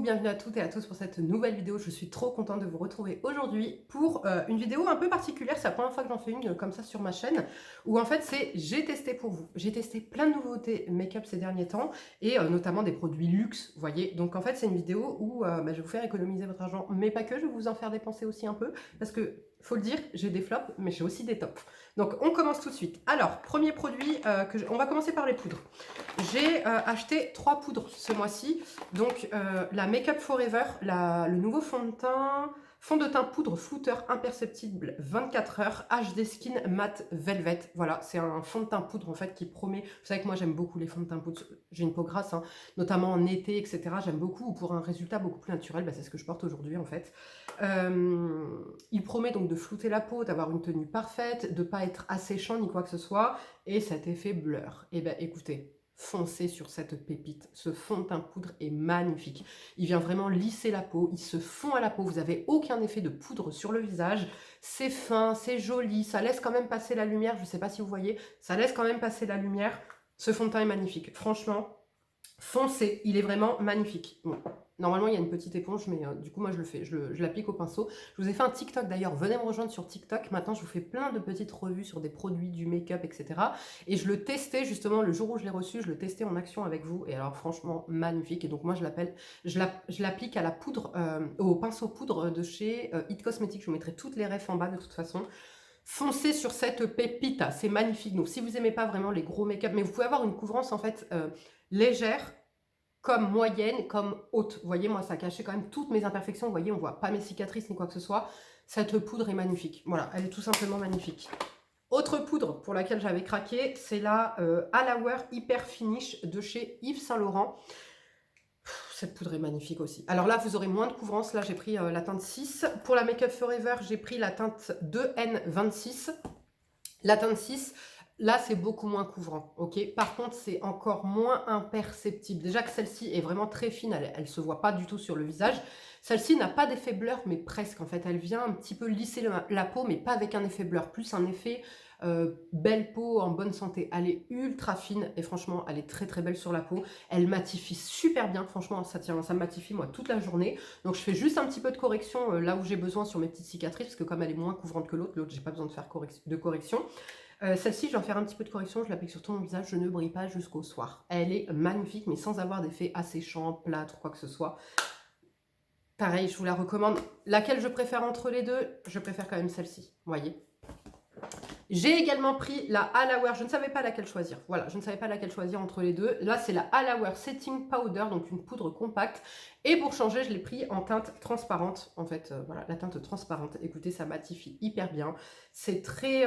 coucou, bienvenue à toutes et à tous pour cette nouvelle vidéo. Je suis trop contente de vous retrouver aujourd'hui pour une vidéo un peu particulière. C'est la première fois que j'en fais une comme ça sur ma chaîne, où en fait c'est j'ai testé pour vous. J'ai testé plein de nouveautés make-up ces derniers temps et notamment des produits luxe, vous voyez. Donc en fait c'est une vidéo où je vais vous faire économiser votre argent, mais pas que, je vais vous en faire dépenser aussi un peu, parce que faut le dire, j'ai des flops, mais j'ai aussi des tops. Donc on commence tout de suite. Alors, premier produit, on va commencer par les poudres. J'ai acheté 3 poudres ce mois-ci. Donc la Make Up Forever, le nouveau fond de teint poudre flouteur imperceptible 24 heures HD Skin Matte Velvet. Voilà, c'est un fond de teint poudre en fait qui promet. Vous savez que moi j'aime beaucoup les fonds de teint poudre. J'ai une peau grasse, hein, notamment en été, etc. J'aime beaucoup, ou pour un résultat beaucoup plus naturel, c'est ce que je porte aujourd'hui en fait. Il promet donc de flouter la peau, d'avoir une tenue parfaite, de ne pas être asséchant ni quoi que ce soit, et cet effet blur. Et ben écoutez, foncez sur cette pépite. Ce fond de teint poudre est magnifique. Il vient vraiment lisser la peau, il se fond à la peau, vous n'avez aucun effet de poudre sur le visage. C'est fin, c'est joli, ça laisse quand même passer la lumière, je ne sais pas si vous voyez, ça laisse quand même passer la lumière. Ce fond de teint est magnifique, franchement, foncez, il est vraiment magnifique. Bon. Normalement, il y a une petite éponge, mais du coup, moi, je le fais. Je l'applique au pinceau. Je vous ai fait un TikTok, d'ailleurs. Venez me rejoindre sur TikTok. Maintenant, je vous fais plein de petites revues sur des produits, du make-up, etc. Et je le testais, justement, le jour où je l'ai reçu, je le testais en action avec vous. Et alors, franchement, magnifique. Et donc, moi, je l'applique à la poudre, au pinceau poudre de chez It Cosmetics. Je vous mettrai toutes les refs en bas, de toute façon. Foncez sur cette pépite, c'est magnifique. Donc, si vous n'aimez pas vraiment les gros make-up, mais vous pouvez avoir une couvrance, en fait, légère, comme moyenne, comme haute. Vous voyez, moi, ça cachait quand même toutes mes imperfections. Vous voyez, on voit pas mes cicatrices ni quoi que ce soit. Cette poudre est magnifique. Voilà, elle est tout simplement magnifique. Autre poudre pour laquelle j'avais craqué, c'est la Hour Hyper Finish de chez Yves Saint Laurent. Cette poudre est magnifique aussi. Alors là, vous aurez moins de couvrance. Là, j'ai pris la teinte 6. Pour la Make Up Forever, j'ai pris la teinte 2N26. La teinte 6... Là, c'est beaucoup moins couvrant, ok. Par contre, c'est encore moins imperceptible. Déjà que celle-ci est vraiment très fine, elle ne se voit pas du tout sur le visage. Celle-ci n'a pas d'effet blur, mais presque. En fait, elle vient un petit peu lisser la peau, mais pas avec un effet blur. Plus un effet belle peau, en bonne santé. Elle est ultra fine et franchement, elle est très très belle sur la peau. Elle matifie super bien. Franchement, ça matifie moi toute la journée. Donc, je fais juste un petit peu de correction là où j'ai besoin sur mes petites cicatrices, parce que comme elle est moins couvrante que l'autre, j'ai pas besoin de faire de correction. Celle-ci, je vais en faire un petit peu de correction, je l'applique sur tout mon visage, je ne brille pas jusqu'au soir. Elle est magnifique, mais sans avoir d'effet asséchant, plâtre, quoi que ce soit. Pareil, je vous la recommande. Laquelle je préfère entre les deux? Je préfère quand même celle-ci, vous voyez. J'ai également pris la Hour, je ne savais pas laquelle choisir. Voilà, je ne savais pas laquelle choisir entre les deux. Là, c'est la Hour Setting Powder, donc une poudre compacte. Et pour changer, je l'ai pris en teinte transparente. En fait, voilà, la teinte transparente. Écoutez, ça matifie hyper bien. C'est très,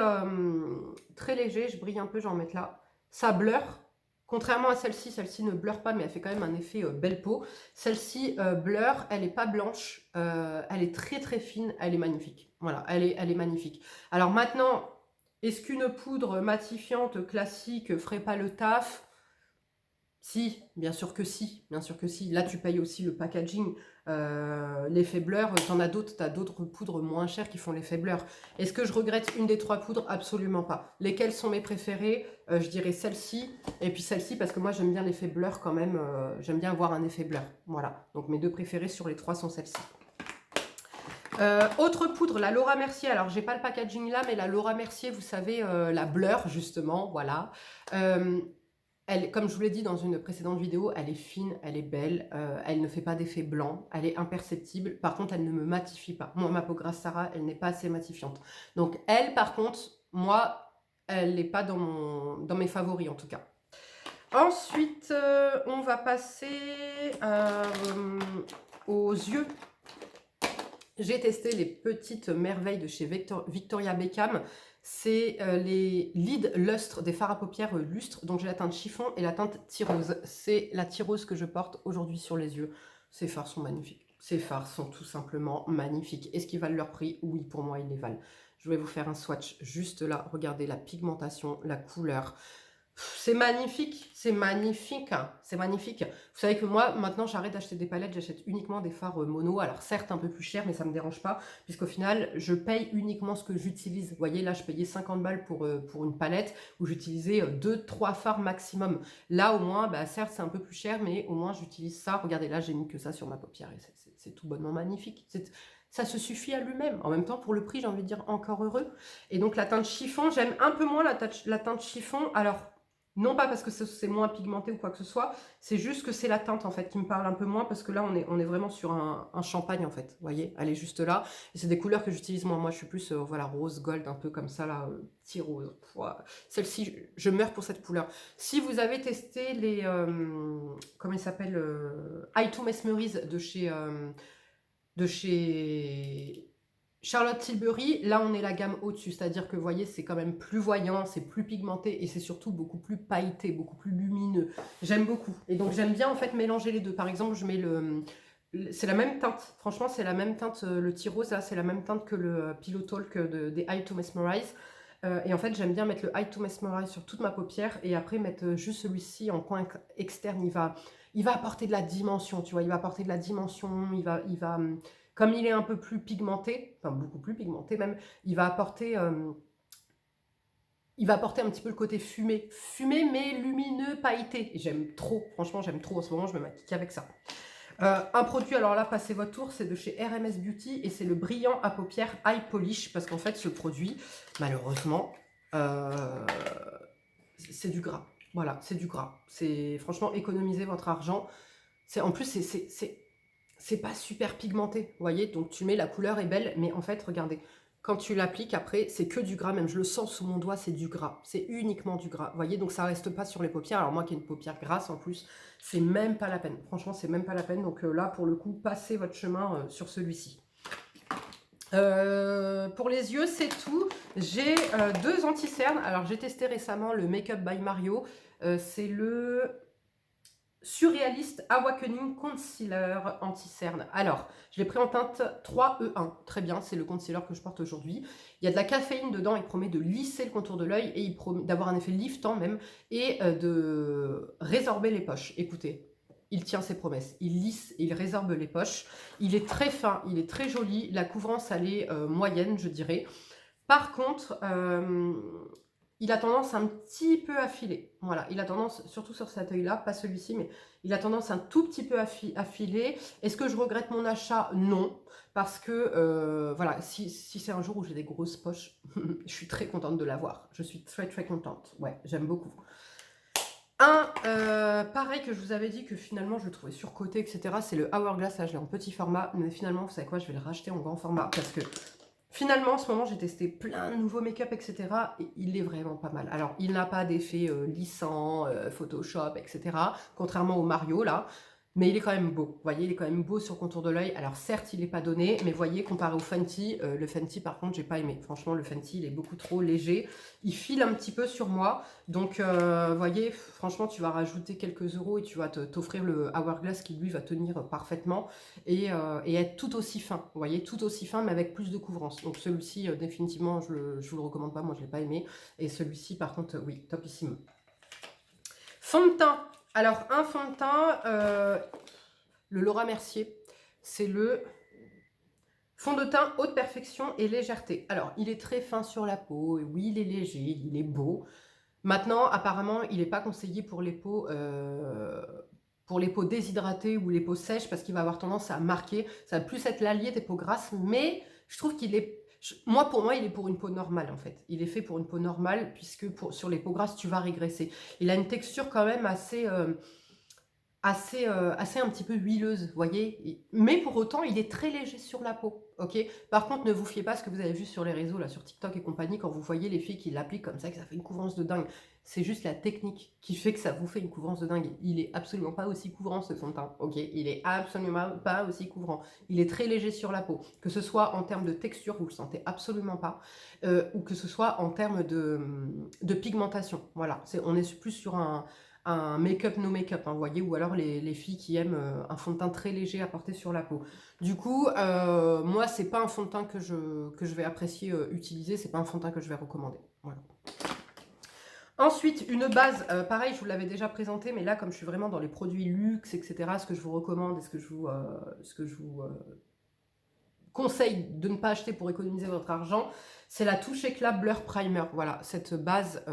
très léger. Je brille un peu, je vais en mettre là. Ça blur. Contrairement à celle-ci ne blur pas, mais elle fait quand même un effet belle peau. Celle-ci blur, elle n'est pas blanche. Elle est très très fine. Elle est magnifique. Voilà, elle est magnifique. Alors maintenant... Est-ce qu'une poudre matifiante classique ferait pas le taf? Si, bien sûr que si, bien sûr que si. Là, tu payes aussi le packaging, l'effet blur. T'en as d'autres, tu as d'autres poudres moins chères qui font l'effet blur. Est-ce que je regrette une des 3 poudres? Absolument pas. Lesquelles sont mes préférées? Je dirais celle-ci, et puis celle-ci, parce que moi, j'aime bien l'effet blur quand même. J'aime bien avoir un effet blur. Voilà, donc mes 2 préférées sur les 3 sont celles-ci. Autre poudre, la Laura Mercier. Alors, j'ai pas le packaging là, mais la Laura Mercier, vous savez, la blur, justement, voilà. Elle, comme je vous l'ai dit dans une précédente vidéo, elle est fine, elle est belle, elle ne fait pas d'effet blanc, elle est imperceptible. Par contre, elle ne me matifie pas. Moi, ma peau grasse Sarah, elle n'est pas assez matifiante. Donc, elle, par contre, moi, elle n'est pas dans mes favoris, en tout cas. Ensuite, on va passer aux yeux. J'ai testé les petites merveilles de chez Victoria Beckham. C'est les Lid Lustre, des fards à paupières lustre. Donc j'ai la teinte chiffon et la teinte tirose. C'est la tirose que je porte aujourd'hui sur les yeux. Ces fards sont magnifiques. Ces fards sont tout simplement magnifiques. Est-ce qu'ils valent leur prix? Oui, pour moi, ils les valent. Je vais vous faire un swatch juste là. Regardez la pigmentation, la couleur. C'est magnifique, c'est magnifique, hein, c'est magnifique. Vous savez que moi, maintenant, j'arrête d'acheter des palettes, j'achète uniquement des fards mono. Alors certes, un peu plus cher, mais ça me dérange pas, puisqu'au final, je paye uniquement ce que j'utilise. Vous voyez, là, je payais 50 balles pour une palette, où j'utilisais 2-3 fards maximum. Là, au moins, bah, certes, c'est un peu plus cher, mais au moins, j'utilise ça. Regardez, là, j'ai mis que ça sur ma paupière, et c'est tout bonnement magnifique. Ça se suffit à lui-même. En même temps, pour le prix, j'ai envie de dire encore heureux. Et donc, la teinte chiffon, j'aime un peu moins la teinte chiffon. Alors, non pas parce que c'est moins pigmenté ou quoi que ce soit, c'est juste que c'est la teinte en fait qui me parle un peu moins parce que là on est vraiment sur un champagne en fait, vous voyez, elle est juste là. Et c'est des couleurs que j'utilise moi, je suis plus voilà rose gold un peu comme ça là, petit rose. Celle-ci, je meurs pour cette couleur. Si vous avez testé les, comment il s'appelle, Eye to Mesmerize de chez Charlotte Tilbury, là on est la gamme au-dessus, c'est-à-dire que vous voyez c'est quand même plus voyant, c'est plus pigmenté et c'est surtout beaucoup plus pailleté, beaucoup plus lumineux. J'aime beaucoup et donc j'aime bien en fait mélanger les deux. Par exemple je mets c'est la même teinte, franchement c'est la même teinte, le T-Rose là c'est la même teinte que le Pillow Talk des Eye to Mesmerize. Et en fait j'aime bien mettre le Eye to Mesmerize sur toute ma paupière et après mettre juste celui-ci en coin externe, il va apporter de la dimension, tu vois, il va apporter de la dimension, comme il est un peu plus pigmenté, enfin beaucoup plus pigmenté même, il va apporter un petit peu le côté fumé. Fumé mais lumineux, pailleté. J'aime trop, franchement j'aime trop en ce moment, je me maquille qu'avec ça. Un produit, alors là, passez votre tour, c'est de chez RMS Beauty et c'est le brillant à paupières Eye Polish parce qu'en fait ce produit, malheureusement, c'est du gras. Voilà, c'est du gras. C'est franchement économisez votre argent. En plus, c'est pas super pigmenté, vous voyez, donc tu mets, la couleur est belle, mais en fait, regardez, quand tu l'appliques après, c'est que du gras, même je le sens sous mon doigt, c'est du gras, c'est uniquement du gras, vous voyez, donc ça reste pas sur les paupières. Alors moi qui ai une paupière grasse en plus, c'est même pas la peine, franchement c'est même pas la peine, donc là pour le coup, passez votre chemin sur celui-ci. Pour les yeux, c'est tout. J'ai 2 anti-cernes. Alors, j'ai testé récemment le Make Up by Mario. C'est le Surréaliste Awakening Concealer Anti-Cerne. Alors, je l'ai pris en teinte 3E1. Très bien, c'est le concealer que je porte aujourd'hui. Il y a de la caféine dedans, il promet de lisser le contour de l'œil et il promet d'avoir un effet liftant même et de résorber les poches. Écoutez, il tient ses promesses. Il lisse et il résorbe les poches. Il est très fin, il est très joli. La couvrance, elle est moyenne, je dirais. Par contre, il a tendance un petit peu à filer. Voilà, il a tendance, surtout sur cet œil-là, pas celui-ci, mais il a tendance un tout petit peu à filer. Est-ce que je regrette mon achat? Non. Parce que, voilà, si c'est un jour où j'ai des grosses poches, je suis très contente de l'avoir. Je suis très très contente. Ouais, j'aime beaucoup. Pareil que je vous avais dit que finalement je le trouvais surcoté, etc. C'est le Hourglass, là je l'ai en petit format, mais finalement vous savez quoi, je vais le racheter en grand format parce que finalement en ce moment j'ai testé plein de nouveaux make-up, etc. et il est vraiment pas mal. Alors il n'a pas d'effet lissant, Photoshop, etc. Contrairement au Mario là. Mais il est quand même beau, vous voyez, il est quand même beau sur le contour de l'œil. Alors certes, il n'est pas donné, mais vous voyez, comparé au Fenty, le Fenty par contre, j'ai pas aimé. Franchement, le Fenty, il est beaucoup trop léger. Il file un petit peu sur moi. Donc, vous voyez, franchement, tu vas rajouter quelques euros et tu vas t'offrir le Hourglass qui, lui, va tenir parfaitement et être tout aussi fin. Vous voyez, tout aussi fin, mais avec plus de couvrance. Donc celui-ci, définitivement, je vous le recommande pas. Moi, je l'ai pas aimé. Et celui-ci, par contre, oui, topissime. Fond de teint. Alors, un fond de teint, le Laura Mercier, c'est le fond de teint haute perfection et légèreté. Alors, il est très fin sur la peau, et oui, il est léger, il est beau. Maintenant, apparemment, il n'est pas conseillé pour les peaux déshydratées ou les peaux sèches parce qu'il va avoir tendance à marquer. Ça va plus être l'allié des peaux grasses, mais je trouve qu'il est... pour moi, il est pour une peau normale, en fait. Il est fait pour une peau normale, puisque sur les peaux grasses, tu vas régresser. Il a une texture quand même assez un petit peu huileuse, vous voyez. Mais pour autant, il est très léger sur la peau, ok. Par contre, ne vous fiez pas à ce que vous avez vu sur les réseaux, là, sur TikTok et compagnie, quand vous voyez les filles qui l'appliquent comme ça, que ça fait une couvrance de dingue. C'est juste la technique qui fait que ça vous fait une couvrance de dingue. Il est absolument pas aussi couvrant, ce fond de teint, ok. Il est absolument pas aussi couvrant. Il est très léger sur la peau. Que ce soit en termes de texture, vous le sentez absolument pas, ou que ce soit en termes de pigmentation. Voilà, on est plus sur un make-up no make-up, hein, vous voyez, ou alors les filles qui aiment un fond de teint très léger à porter sur la peau. Du coup, moi, c'est pas un fond de teint que je vais apprécier utiliser, c'est pas un fond de teint que je vais recommander. Voilà. Ensuite, une base, pareil, je vous l'avais déjà présenté, mais là, comme je suis vraiment dans les produits luxe, etc., ce que je vous recommande et ce que je vous conseille de ne pas acheter pour économiser votre argent, c'est la Touche Éclat Blur Primer. Voilà, cette base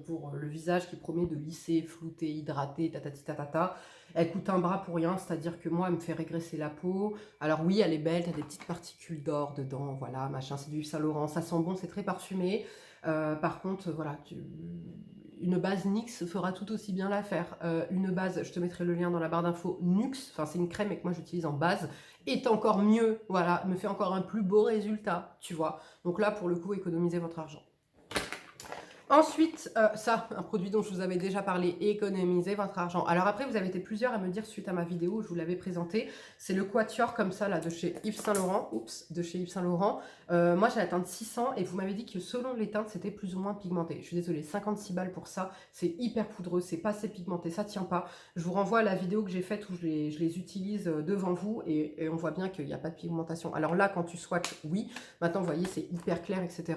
pour le visage qui promet de lisser, flouter, hydrater, tatati tatata. Elle coûte un bras pour rien, c'est-à-dire que moi, elle me fait régresser la peau. Alors oui, elle est belle, t'as des petites particules d'or dedans, voilà, machin, c'est du Yves Saint Laurent, ça sent bon, c'est très parfumé. Par contre, voilà, une base NYX fera tout aussi bien l'affaire. Une base, je te mettrai le lien dans la barre d'infos, NYX, enfin c'est une crème et que moi j'utilise en base, est encore mieux, voilà, me fait encore un plus beau résultat, tu vois. Donc là, pour le coup, économisez votre argent. Ensuite, ça, un produit dont je vous avais déjà parlé, économisez votre argent. Alors après, vous avez été plusieurs à me dire suite à ma vidéo où je vous l'avais présenté, c'est le quatuor comme ça, là, de chez Yves Saint Laurent. Oups, de chez Yves Saint Laurent. Moi, j'ai la teinte 600 et vous m'avez dit que selon les teintes, c'était plus ou moins pigmenté. Je suis désolée, 56 balles pour ça. C'est hyper poudreux, c'est pas assez pigmenté, ça tient pas. Je vous renvoie à la vidéo que j'ai faite où je les utilise devant vous et on voit bien qu'il n'y a pas de pigmentation. Alors là, quand tu swatches, oui. Maintenant, vous voyez, c'est hyper clair, etc.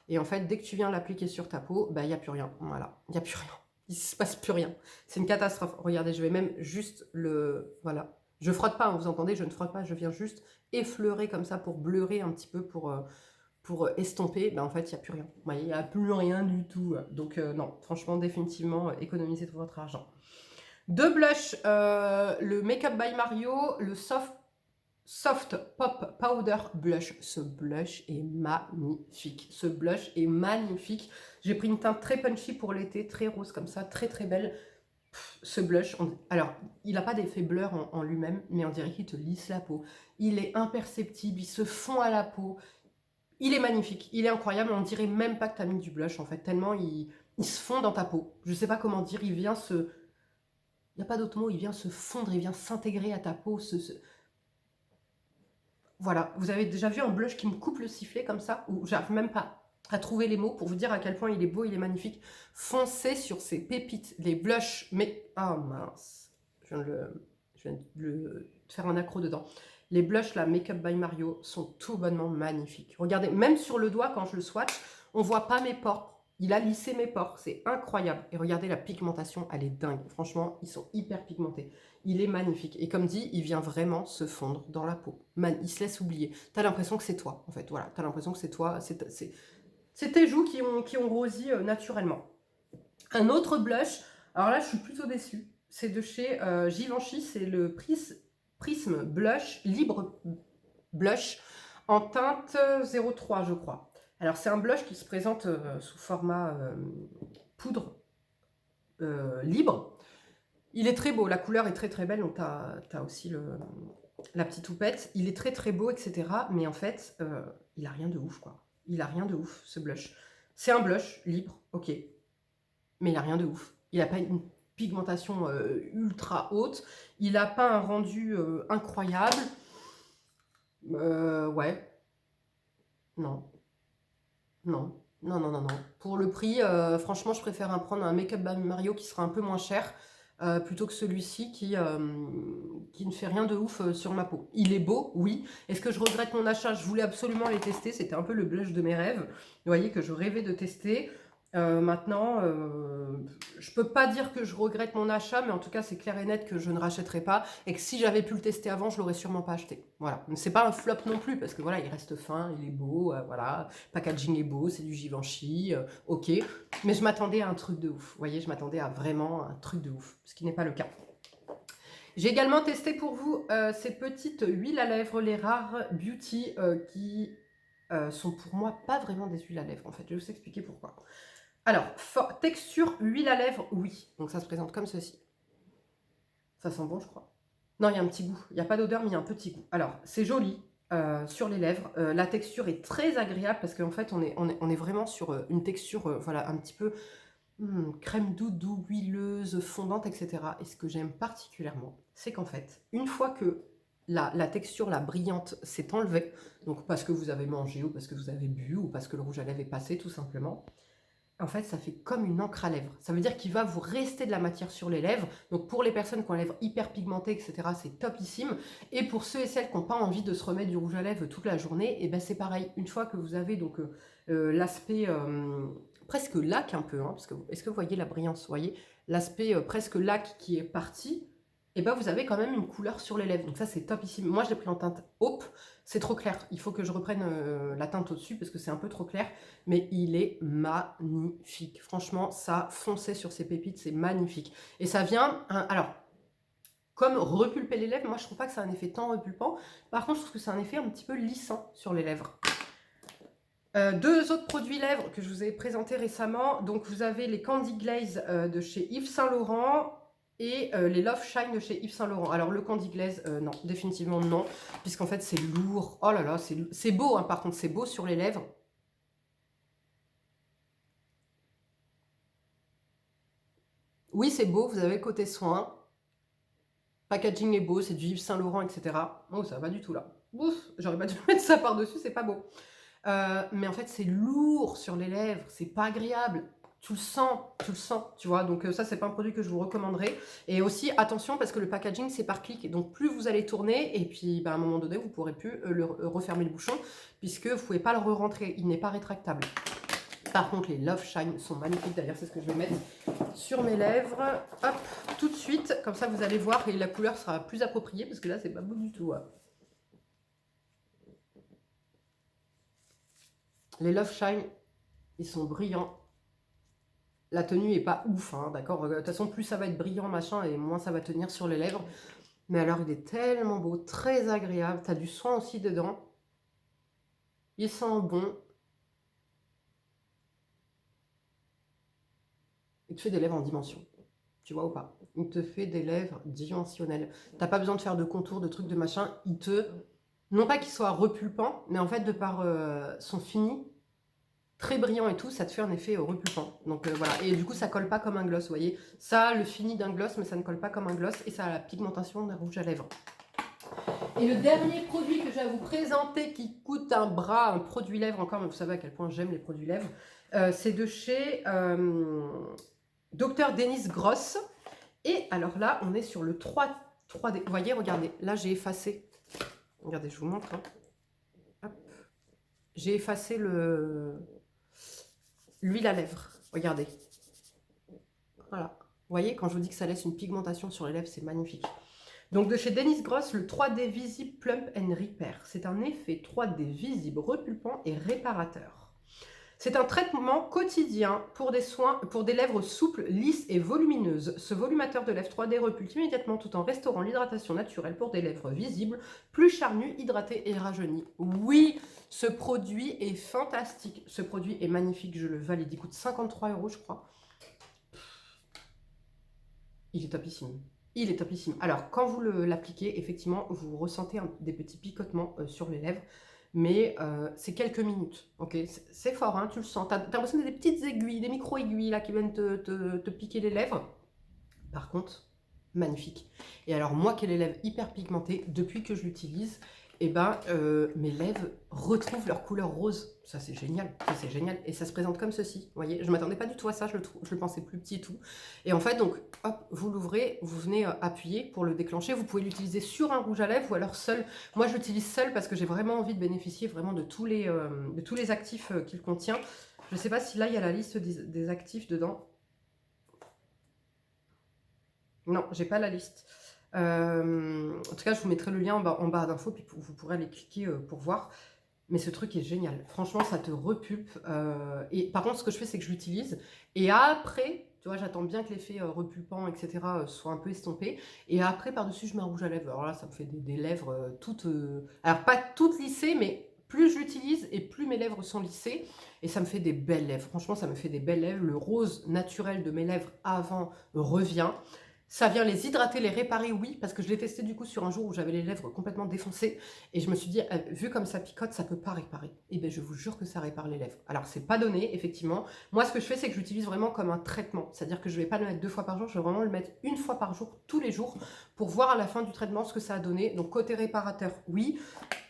Et en fait, dès que tu viens l'appliquer sur ta peau, bah, il n'y a plus rien. Voilà, il n'y a plus rien. Il ne se passe plus rien. C'est une catastrophe. Regardez, je vais même juste le... Voilà. Je frotte pas, hein, vous entendez, je ne frotte pas, je viens juste effleurer comme ça pour bleurer un petit peu, pour estomper. Ben, en fait, il n'y a plus rien. Vous voyez, il n'y a plus rien du tout. Donc non, franchement, définitivement, économisez tout votre argent. Deux blushs, le Make Up by Mario, le Soft Pop Powder Blush. Ce blush est magnifique. Ce blush est magnifique. J'ai pris une teinte très punchy pour l'été, très rose comme ça, très très belle. Ce blush, alors, il n'a pas d'effet blur en lui-même, mais on dirait qu'il te lisse la peau. Il est imperceptible, il se fond à la peau. Il est magnifique, il est incroyable. On dirait même pas que tu as mis du blush, en fait, tellement il se fond dans ta peau. Je sais pas comment dire, il vient se... Il n'y a pas d'autre mot, il vient se fondre, il vient s'intégrer à ta peau, Voilà, vous avez déjà vu un blush qui me coupe le sifflet comme ça, où j'arrive même pas à trouver les mots pour vous dire à quel point il est beau, il est magnifique. Foncez sur ces pépites, les blushs, mais... Ah mince, je viens de le faire un accro dedans. Les blushs, là, Make Up by Mario, sont tout bonnement magnifiques. Regardez, même sur le doigt, quand je le swatch, on voit pas mes pores. Il a lissé mes pores, c'est incroyable. Et regardez, la pigmentation, elle est dingue. Franchement, ils sont hyper pigmentés. Il est magnifique. Et comme dit, il vient vraiment se fondre dans la peau. Il se laisse oublier. T'as l'impression que c'est toi, en fait. Voilà, t'as l'impression que c'est toi. C'est tes joues qui ont rosi naturellement. Un autre blush. Alors là, je suis plutôt déçue. C'est de chez Givenchy. C'est le Prisme Blush Libre Blush en teinte 03, je crois. Alors, c'est un blush qui se présente sous format poudre libre. Il est très beau, la couleur est très très belle, donc tu as aussi la petite houppette. Il est très très beau, etc. Mais en fait, il a rien de ouf, quoi. Il a rien de ouf, ce blush. C'est un blush libre, ok. Mais il a rien de ouf. Il n'a pas une pigmentation ultra haute. Il n'a pas un rendu incroyable. Ouais. Non. Non. Non, non, non, non. Pour le prix, franchement, je préfère prendre un Make Up by Mario qui sera un peu moins cher. Plutôt que celui-ci qui ne fait rien de ouf sur ma peau. Il est beau, oui. Est-ce que je regrette mon achat? Je voulais absolument les tester. C'était un peu le blush de mes rêves. Vous voyez que je rêvais de tester. Maintenant, je peux pas dire que je regrette mon achat, mais en tout cas, c'est clair et net que je ne rachèterai pas. Et que si j'avais pu le tester avant, je l'aurais sûrement pas acheté. Voilà. C'est pas un flop non plus, parce que voilà, il reste fin, il est beau, voilà. Packaging est beau, c'est du Givenchy, ok. Mais je m'attendais à un truc de ouf. Vous voyez, je m'attendais à vraiment un truc de ouf, ce qui n'est pas le cas. J'ai également testé pour vous ces petites huiles à lèvres, les Rare Beauty, qui sont pour moi pas vraiment des huiles à lèvres, en fait. Je vais vous expliquer pourquoi. Alors, texture huile à lèvres, oui. Donc ça se présente comme ceci. Ça sent bon, je crois. Non, il y a un petit goût. Il n'y a pas d'odeur, mais il y a un petit goût. Alors, c'est joli sur les lèvres. La texture est très agréable parce qu'en fait, on est vraiment sur une texture, voilà, un petit peu crème doudou, huileuse, fondante, etc. Et ce que j'aime particulièrement, c'est qu'en fait, une fois que la texture, la brillante, s'est enlevée, donc parce que vous avez mangé, ou parce que vous avez bu, ou parce que le rouge à lèvres est passé, tout simplement, en fait, ça fait comme une encre à lèvres. Ça veut dire qu'il va vous rester de la matière sur les lèvres. Donc, pour les personnes qui ont les lèvres hyper pigmentées, etc., c'est topissime. Et pour ceux et celles qui n'ont pas envie de se remettre du rouge à lèvres toute la journée, et ben c'est pareil. Une fois que vous avez donc l'aspect presque lac un peu, hein, parce que est-ce que vous voyez la brillance, vous voyez l'aspect presque lac qui est parti, et ben vous avez quand même une couleur sur les lèvres, donc ça c'est topissime. Moi je l'ai pris en teinte Hope, c'est trop clair, il faut que je reprenne la teinte au-dessus parce que c'est un peu trop clair, mais il est magnifique, franchement ça, foncez sur ces pépites, c'est magnifique, et ça vient, alors, comme repulper les lèvres, moi je trouve pas que c'est un effet tant repulpant, par contre je trouve que c'est un effet un petit peu lissant sur les lèvres. Deux autres produits lèvres que je vous ai présentés récemment. Donc vous avez les Candy Glaze de chez Yves Saint Laurent et les Love Shine de chez Yves Saint Laurent. Alors le Candy Glaze, non, définitivement non, puisqu'en fait c'est lourd. Oh là là, c'est beau, hein, par contre c'est beau sur les lèvres. Oui, c'est beau, vous avez le côté soin. Packaging est beau, c'est du Yves Saint Laurent, etc. Oh, ça va pas du tout là. Ouf, j'aurais pas dû mettre ça par-dessus, c'est pas beau. Mais en fait, c'est lourd sur les lèvres, c'est pas agréable. Tu le sens, tu vois. Donc ça, c'est pas un produit que je vous recommanderais. Et aussi, attention, parce que le packaging, c'est par clic. Donc plus vous allez tourner, et puis à un moment donné, vous pourrez plus refermer le bouchon, puisque vous pouvez pas le re-rentrer. Il n'est pas rétractable. Par contre, les Love Shine sont magnifiques. D'ailleurs, c'est ce que je vais mettre sur mes lèvres. Hop, tout de suite. Comme ça, vous allez voir et la couleur sera plus appropriée, parce que là, c'est pas beau du tout. Hein. Les Love Shine, ils sont brillants. La tenue est pas ouf, hein, d'accord. De toute façon, plus ça va être brillant, machin, et moins ça va tenir sur les lèvres. Mais alors, il est tellement beau, très agréable. Tu as du soin aussi dedans. Il sent bon. Il te fait des lèvres en dimension. Tu vois ou pas? Il te fait des lèvres dimensionnelles. T'as pas besoin de faire de contours, de trucs, de machin. Il te... Non pas qu'il soit repulpant, mais en fait, de par son fini, très brillant et tout, ça te fait un effet repulpant. Donc voilà, et du coup ça colle pas comme un gloss, vous voyez. Ça a le fini d'un gloss, mais ça ne colle pas comme un gloss, et ça a la pigmentation d'un rouge à lèvres. Et le dernier produit que je vais vous présenter, qui coûte un bras, un produit lèvres encore, mais vous savez à quel point j'aime les produits lèvres, c'est de chez Dr Dennis Gross. Et alors là, on est sur le 3D. Vous voyez, regardez, là j'ai effacé. Regardez, je vous montre. Hein. J'ai effacé l'huile à lèvres. Regardez. Voilà. Vous voyez, quand je vous dis que ça laisse une pigmentation sur les lèvres, c'est magnifique. Donc de chez Dennis Gross, le 3D Visible Plump and Repair. C'est un effet 3D visible, repulpant et réparateur. C'est un traitement quotidien pour des lèvres souples, lisses et volumineuses. Ce volumateur de lèvres 3D repulpe immédiatement tout en restaurant l'hydratation naturelle pour des lèvres visibles, plus charnues, hydratées et rajeunies. Oui, ce produit est fantastique. Ce produit est magnifique, je le valide. Il coûte 53 €, je crois. Il est topissime. Il est topissime. Alors, quand vous l'appliquez, effectivement, vous ressentez des petits picotements sur les lèvres. Mais c'est quelques minutes, ok? C'est fort, hein, tu le sens. T'as l'impression des petites aiguilles, des micro-aiguilles là qui viennent te piquer les lèvres. Par contre, magnifique. Et alors moi qui ai les lèvres hyper pigmentées, depuis que je l'utilise, eh ben, mes lèvres retrouvent leur couleur rose. Ça c'est génial, ça c'est génial. Et ça se présente comme ceci, vous voyez. Je ne m'attendais pas du tout à ça, je le pensais plus petit et tout. Et en fait, donc, hop, vous l'ouvrez, vous venez appuyer pour le déclencher. Vous pouvez l'utiliser sur un rouge à lèvres ou alors seul. Moi je l'utilise seul parce que j'ai vraiment envie de bénéficier vraiment de tous les actifs qu'il contient. Je ne sais pas si là il y a la liste des actifs dedans. Non, j'ai pas la liste. En tout cas, je vous mettrai le lien en barre d'infos, puis vous pourrez aller cliquer pour voir. Mais ce truc est génial. Franchement, ça te repulpe. Et par contre, ce que je fais, c'est que je l'utilise. Et après, tu vois, j'attends bien que l'effet repulpant, etc., soit un peu estompé. Et après, par-dessus, je mets un rouge à lèvres. Alors là, ça me fait des lèvres toutes... alors, pas toutes lissées, mais plus je l'utilise et plus mes lèvres sont lissées. Et ça me fait des belles lèvres. Franchement, ça me fait des belles lèvres. Le rose naturel de mes lèvres avant revient. Ça vient les hydrater, les réparer, oui, parce que je l'ai testé du coup sur un jour où j'avais les lèvres complètement défoncées et je me suis dit, vu comme ça picote, ça peut pas réparer. Et bien je vous jure que ça répare les lèvres. Alors c'est pas donné, effectivement. Moi ce que je fais, c'est que j'utilise vraiment comme un traitement. C'est-à-dire que je vais pas le mettre 2 fois par jour, je vais vraiment le mettre 1 fois par jour, tous les jours, pour voir à la fin du traitement ce que ça a donné. Donc côté réparateur, oui.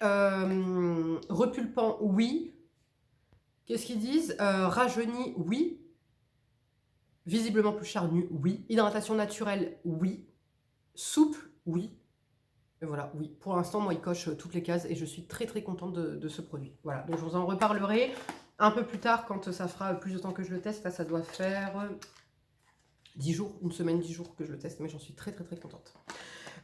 Repulpant, oui. Qu'est-ce qu'ils disent? Rajeuni, oui. Visiblement plus charnu, oui. Hydratation naturelle, oui. Souple, oui. Et voilà, oui. Pour l'instant, moi, il coche toutes les cases et je suis très très contente de ce produit. Voilà, donc je vous en reparlerai un peu plus tard, quand ça fera plus de temps que je le teste, là ça doit faire 10 jours, une semaine, 10 jours que je le teste, mais j'en suis très contente.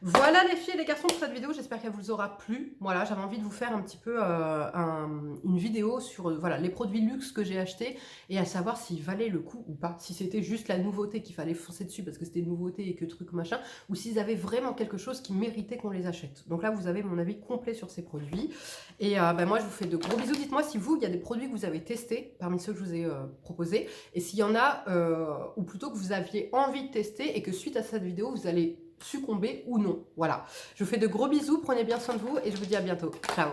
Voilà les filles et les garçons pour cette vidéo, j'espère qu'elle vous aura plu. Voilà, j'avais envie de vous faire un petit peu une vidéo sur voilà, les produits luxe que j'ai achetés et à savoir s'ils valaient le coup ou pas. Si c'était juste la nouveauté qu'il fallait foncer dessus parce que c'était une nouveauté et que truc machin, ou s'ils avaient vraiment quelque chose qui méritait qu'on les achète. Donc là, vous avez mon avis complet sur ces produits. Et moi, je vous fais de gros bisous. Dites-moi si vous, il y a des produits que vous avez testés parmi ceux que je vous ai proposés. Et s'il y en a, ou plutôt que vous aviez envie de tester et que suite à cette vidéo, vous allez succomber ou non. Voilà. Je vous fais de gros bisous, prenez bien soin de vous et je vous dis à bientôt. Ciao.